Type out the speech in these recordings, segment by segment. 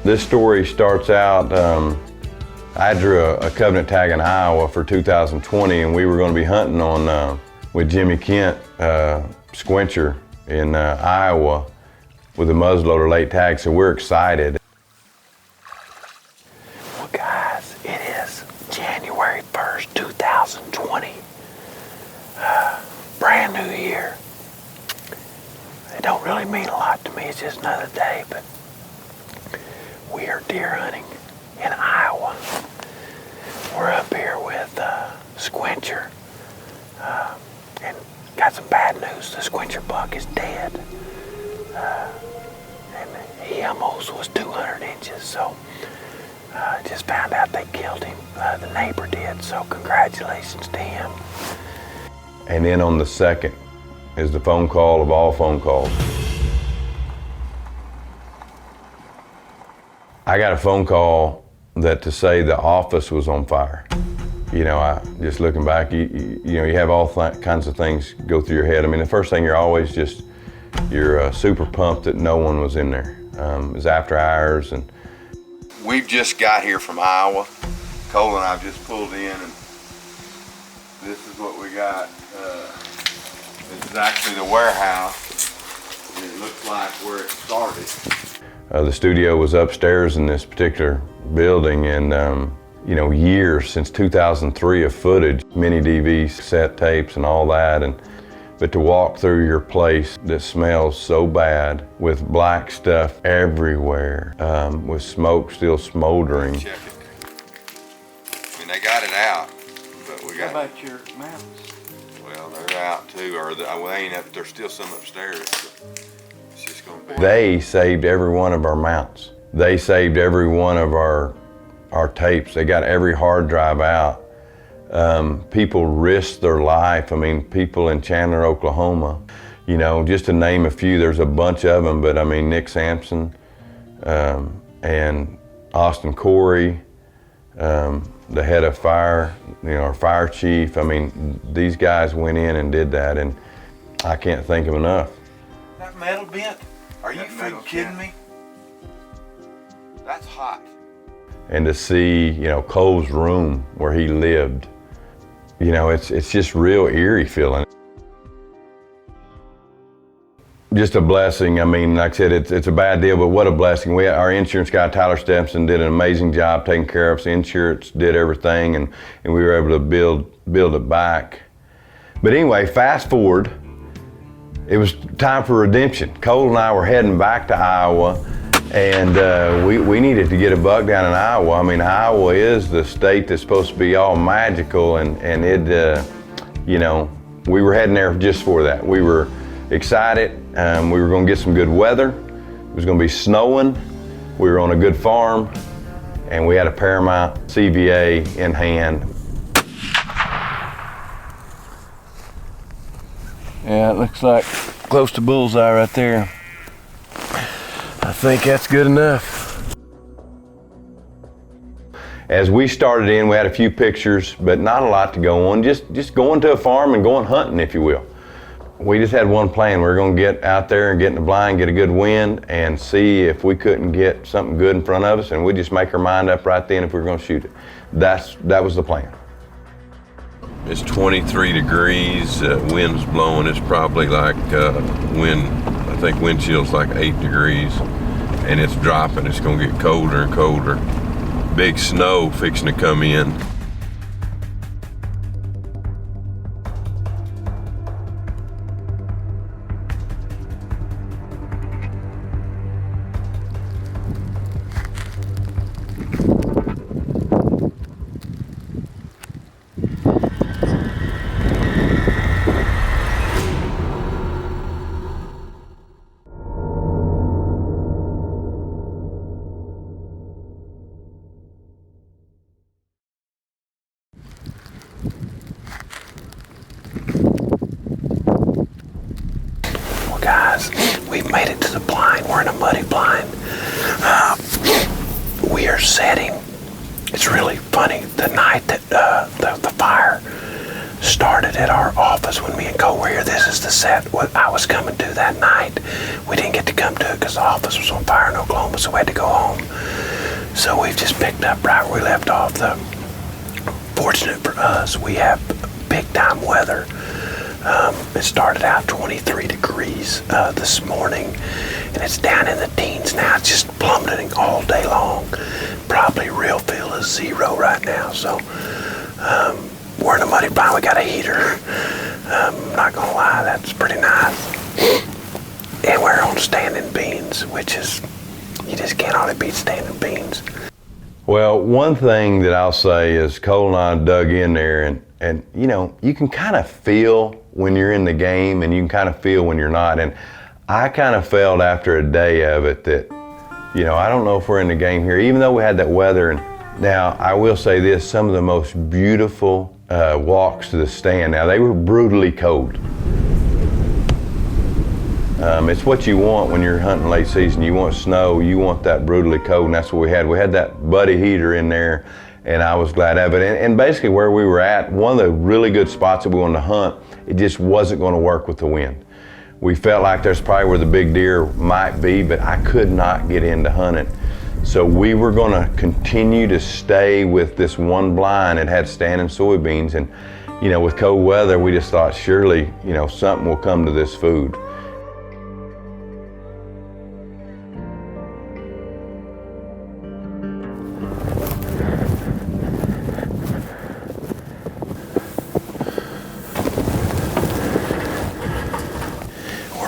This story starts out, I drew a covenant tag in Iowa for 2020, and we were going to be hunting on with Jimmy Kent, squincher in Iowa with a muzzleloader late tag, so we're excited. Well guys, it is January 1st, 2020. Brand new year. It don't really mean a lot to me, it's just another day, but we are deer hunting in Iowa. We're up here with Squincher, and got some bad news. The Squincher buck is dead, and he almost was 200 inches, so just found out they killed him. The neighbor did, so congratulations to him. And then on the 2nd is the phone call of all phone calls. I got a phone call that to say the office was on fire. You know, I just looking back, you know, you have all kinds of things go through your head. I mean, the first thing you're super pumped that no one was in there. It was after hours, and we've just got here from Iowa. Cole and I've just pulled in, and this is what we got. This is actually the warehouse, and it looks like where it started. The studio was upstairs in this particular building, and you know, years since 2003 of footage, mini DVs, cassette tapes, and all that. But to walk through your place that smells so bad, with black stuff everywhere, with smoke still smoldering. Check it. I mean, they got it out, but we got. How about your mounts? Well, they're out too, or they ain't up. There's still some upstairs. It's just gonna be. They saved every one of our mounts. They saved every one of our tapes. They got every hard drive out. People risked their life. I mean, people in Chandler, Oklahoma, you know, just to name a few, there's a bunch of them, but I mean, Nick Sampson and Austin Corey, the head of fire, you know, our fire chief. I mean, these guys went in and did that, and I can't thank them enough. That metal bent? Are you freaking kidding me? That's hot. And to see, you know, Cole's room where he lived, you know, it's just real eerie feeling. Just a blessing. I mean, like I said, it's a bad deal, but what a blessing. Our insurance guy, Tyler Stephenson, did an amazing job taking care of us. The insurance did everything, and we were able to build it back. But anyway, fast forward, it was time for redemption. Cole and I were heading back to Iowa, and we needed to get a buck down in Iowa. I mean, Iowa is the state that's supposed to be all magical, and it, you know, we were heading there just for that. We were excited. We were going to get some good weather. It was going to be snowing. We were on a good farm, and we had a Paramount CVA in hand. Yeah, it looks like close to bullseye right there. I think that's good enough. As we started in, we had a few pictures, but not a lot to go on. Just going to a farm and going hunting, if you will. We just had one plan. We were going to get out there and get in the blind, get a good wind, and see if we couldn't get something good in front of us, and we'd just make our mind up right then if we were going to shoot it. That was the plan. It's 23 degrees, wind's blowing. It's probably like I think wind chill's like 8 degrees, and it's dropping. It's gonna get colder and colder. Big snow fixing to come in. Guys, we've made it to the blind. We're in a muddy blind. We are setting. It's really funny. The night that the fire started at our office when me and Cole were here, this is the set what I was coming to that night. We didn't get to come to it because because the office was on fire in Oklahoma, so we had to go home. So we've just picked up right where we left off. Fortunate for us, we have big time weather. It started out 23 degrees this morning, and it's down in the teens now. It's just plummeting all day long. Probably real feel is 0 right now. So we're in a muddy bind. We got a heater. I'm not gonna lie, that's pretty nice. And we're on standing beans, which is, you just can't hardly beat standing beans. Well, one thing that I'll say is Cole and I dug in there, and you know, you can kind of feel when you're in the game, and you can kind of feel when you're not. And I kind of felt after a day of it that, you know, I don't know if we're in the game here, even though we had that weather. And now I will say this, some of the most beautiful walks to the stand. Now they were brutally cold. It's what you want when you're hunting late season. You want snow, you want that brutally cold, and that's what we had. We had that buddy heater in there, and I was glad of it. And basically where we were at, one of the really good spots that we wanted to hunt, it just wasn't going to work with the wind. We felt like there's probably where the big deer might be, but I could not get into hunting. So we were going to continue to stay with this one blind that had standing soybeans. And, you know, with cold weather, we just thought surely, you know, something will come to this food.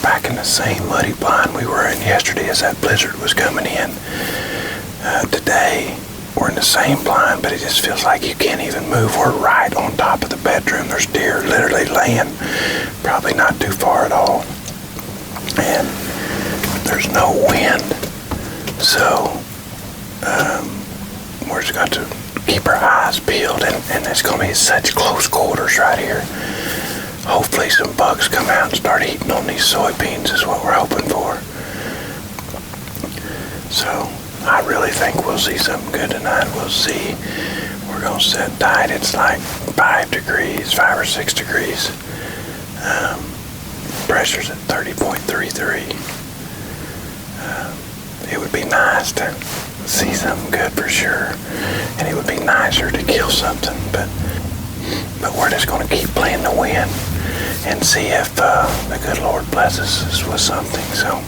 Back in the same muddy blind we were in yesterday as that blizzard was coming in. Today we're in the same blind, but it just feels like you can't even move. We're right on top of the bedroom. There's deer literally laying probably not too far at all, and there's no wind. So we're just got to keep our eyes peeled, and it's going to be such close quarters right here. Hopefully some bugs come out and start eating on these soybeans is what we're hoping for. So I really think we'll see something good tonight. We'll see. We're going to sit tight. It's like 5 or 6 degrees. Pressure's at 30.33. It would be nice to see something good for sure. And it would be nicer to kill something. But we're just going to keep playing the wind and see if the good Lord blesses us with something. So,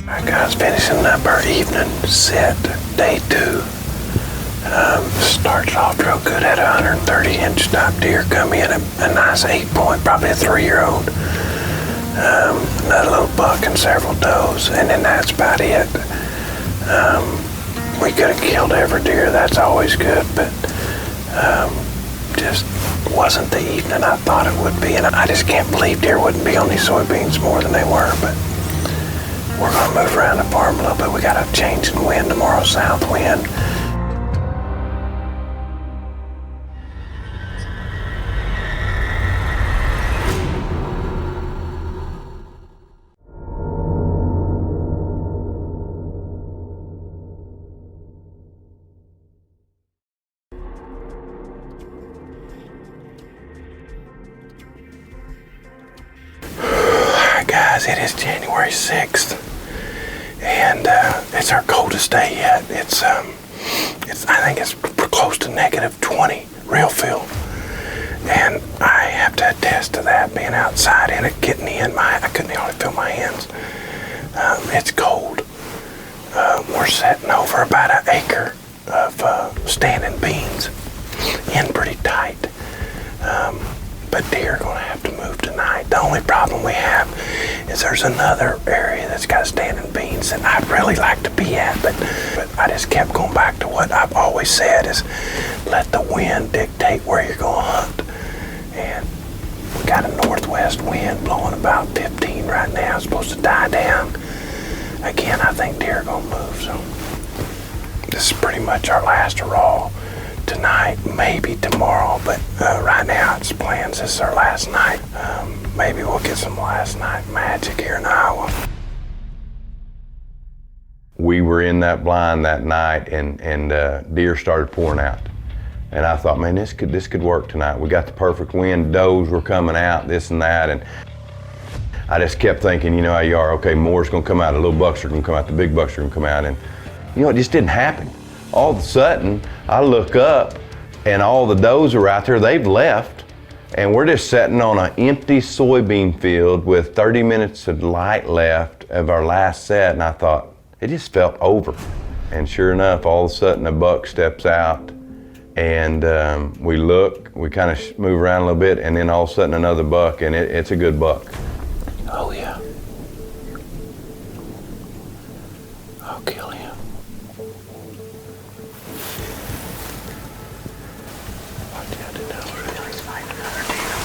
alright guys, finishing up our evening set, day 2. Started off real good at 130-inch top deer. Come in a nice 8-point, probably a 3-year-old. Another little buck and several does, and then that's about it. We could have killed every deer, that's always good, but just wasn't the evening I thought it would be. And I just can't believe deer wouldn't be on these soybeans more than they were, but we're going to move around the farm a little bit. We got a change in wind tomorrow, south wind. It is January 6th, and it's our coldest day yet. It's I think it's close to -20 real feel, and I have to attest to that. Being outside in it, getting in, I couldn't hardly feel my hands. It's cold. We're setting over about an acre of standing beans, in pretty tight. But deer are going to have to move tonight. The only problem we have is there's another area that's got standing beans that I'd really like to be at, but I just kept going back to what I've always said is let the wind dictate where you're going to hunt. And we got a northwest wind blowing about 15 right now. It's supposed to die down. Again, I think deer are going to move, so this is pretty much our last hurrah. Tonight, maybe tomorrow, but right now it's plans. This is our last night. Maybe we'll get some last night magic here in Iowa. We were in that blind that night, and deer started pouring out. And I thought, man, this could work tonight. We got the perfect wind, does were coming out, this and that, and I just kept thinking, you know how you are, okay, more's gonna come out, the little bucks are gonna come out, the big bucks are gonna come out, and you know, it just didn't happen. All of a sudden, I look up and all the does are out there, they've left, and we're just sitting on an empty soybean field with 30 minutes of light left of our last set, and I thought, it just felt over. And sure enough, all of a sudden a buck steps out, and we look, we kind of move around a little bit, and then all of a sudden another buck, and it's a good buck. Oh yeah. I'll kill him. Watch out, the nose really likes fighting another deer.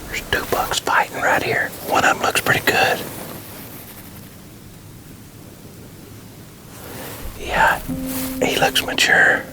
There's 2 bucks fighting right here. One of them looks pretty good. Yeah, he looks mature.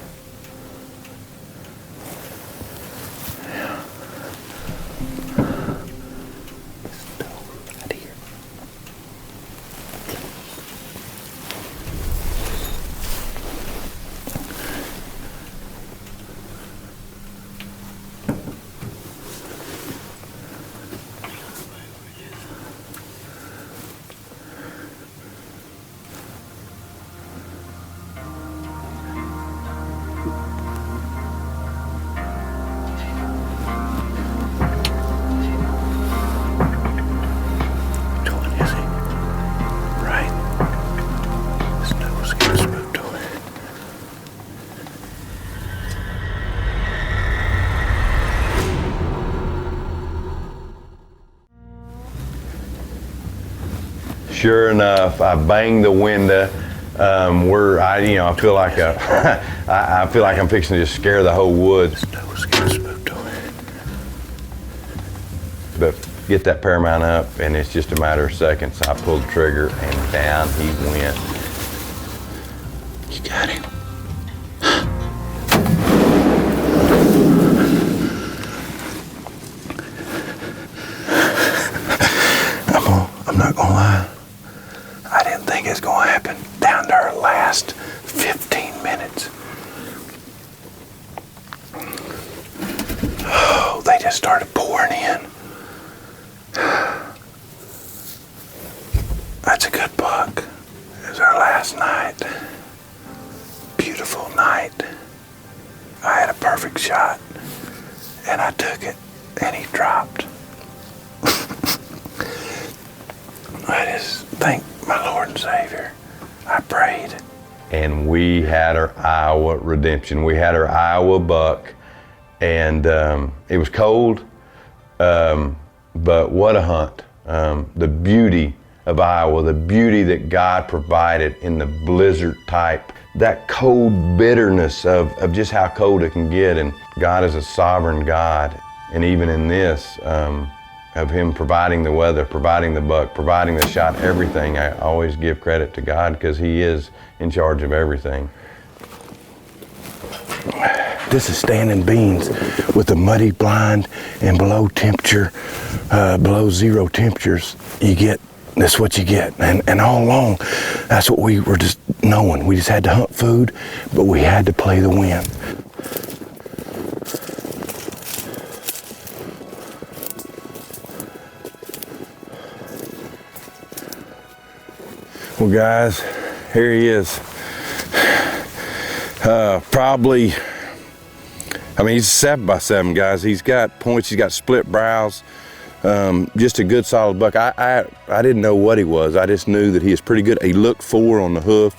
Sure enough, I banged the window. I feel like I feel like I'm fixing to just scare the whole woods. But get that paramount up, and it's just a matter of seconds. I pulled the trigger, and down he went. You got him. I'm not gonna lie. I didn't think it was gonna happen down to our last 15 minutes. Oh, they just started pouring in. That's a good buck. It was our last night. Beautiful night. I had a perfect shot, and I took it, and he dropped. I just thank my Lord and Savior. I prayed. And we had our Iowa redemption. We had our Iowa buck, and it was cold, but what a hunt. The beauty of Iowa, the beauty that God provided in the blizzard type, that cold bitterness of just how cold it can get. And God is a sovereign God. And even in this, of him providing the weather, providing the buck, providing the shot, everything, I always give credit to God because he is in charge of everything. This is standing beans with a muddy blind and below temperature, below zero temperatures. That's what you get. And all along, that's what we were just knowing. We just had to hunt food, but we had to play the wind. Well, guys, here he is. Probably, he's 7x7, guys. He's got points, he's got split brows. Just a good solid buck. I didn't know what he was. I just knew that he was pretty good. He looked 4 on the hoof,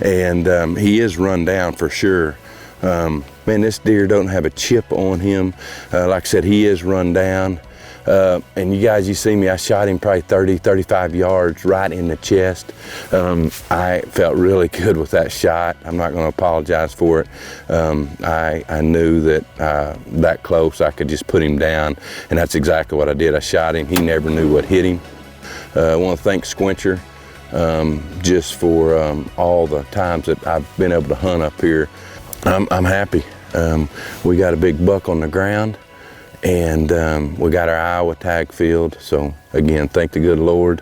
and he is run down for sure. Man, this deer don't have a chip on him. Like I said, he is run down. And you guys, you see me, I shot him probably 30, 35 yards right in the chest. I felt really good with that shot. I'm not going to apologize for it. I knew that that close I could just put him down, and that's exactly what I did. I shot him. He never knew what hit him. I want to thank Squincher just for all the times that I've been able to hunt up here. I'm happy. We got a big buck on the ground, and we got our Iowa tag field. So again, thank the good Lord.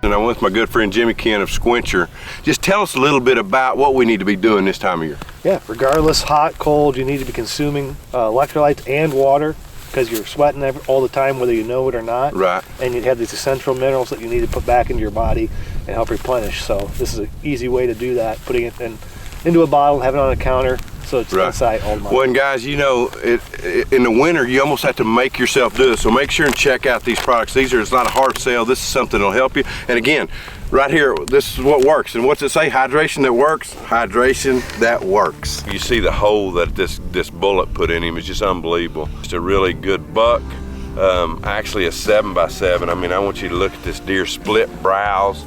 And I'm with my good friend Jimmy Ken of Squencher. Just tell us a little bit about what we need to be doing this time of year. Yeah, regardless, hot, cold, you need to be consuming electrolytes and water because you're sweating all the time, whether you know it or not. Right. And you have these essential minerals that you need to put back into your body and help replenish. So this is an easy way to do that, putting it into a bottle, having it on a counter, so it's inside all the month. Well, and guys, you know, in the winter, you almost have to make yourself do it. So make sure and check out these products. It's not a hard sell. This is something that'll help you. And again, right here, this is what works. And what's it say? Hydration that works. Hydration that works. You see the hole that this bullet put in him is just unbelievable. It's a really good buck. Actually a 7x7. I mean, I want you to look at this deer, split brows.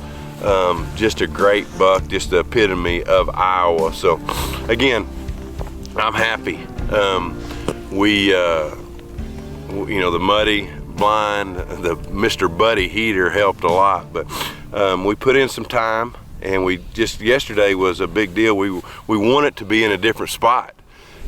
Just a great buck, just the epitome of Iowa. So again, I'm happy. You know, the muddy blind, the Mr. Buddy heater helped a lot, but we put in some time, and yesterday was a big deal. We want it to be in a different spot,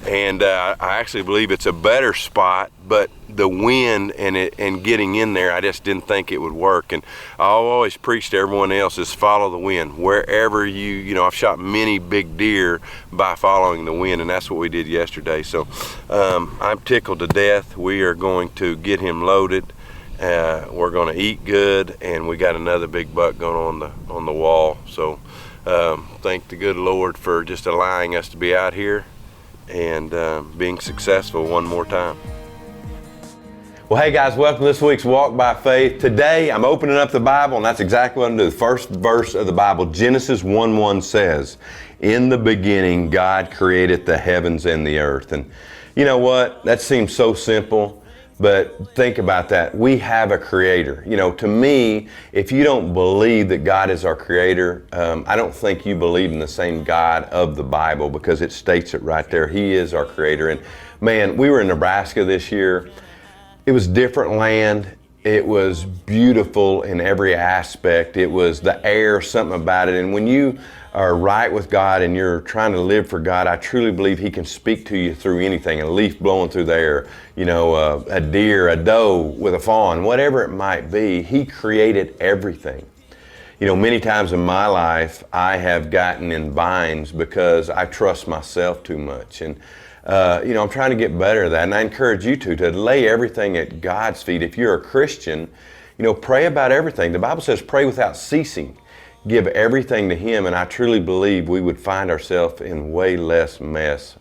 and I actually believe it's a better spot, but the wind and getting in there, I just didn't think it would work. And I always preach to everyone else is follow the wind. Wherever you know, I've shot many big deer by following the wind, and that's what we did yesterday. So I'm tickled to death. We are going to get him loaded. We're going to eat good, and we got another big buck going on the wall. So thank the good Lord for just allowing us to be out here and being successful one more time. Well, hey guys, welcome to this week's Walk by Faith. Today, I'm opening up the Bible, and that's exactly what I'm doing. The first verse of the Bible, Genesis 1:1 says, "In the beginning, God created the heavens and the earth." And you know what? That seems so simple, but think about that. We have a creator. You know, to me, if you don't believe that God is our creator, I don't think you believe in the same God of the Bible, because it states it right there. He is our creator. And man, we were in Nebraska this year. It was different land. It was beautiful in every aspect. It was the air, something about it. And when you are right with God and you're trying to live for God, I truly believe He can speak to you through anything. A leaf blowing through the air, you know, a deer, a doe with a fawn, whatever it might be. He created everything. You know, many times in my life, I have gotten in binds because I trust myself too much. And you know, I'm trying to get better at that, and I encourage you to lay everything at God's feet. If you're a Christian, you know, pray about everything. The Bible says pray without ceasing. Give everything to Him, and I truly believe we would find ourselves in way less mess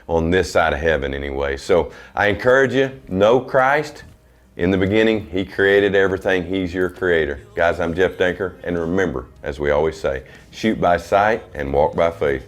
on this side of heaven anyway. So I encourage you, know Christ. In the beginning, He created everything. He's your creator. Guys, I'm Jeff Denker, and remember, as we always say, shoot by sight and walk by faith.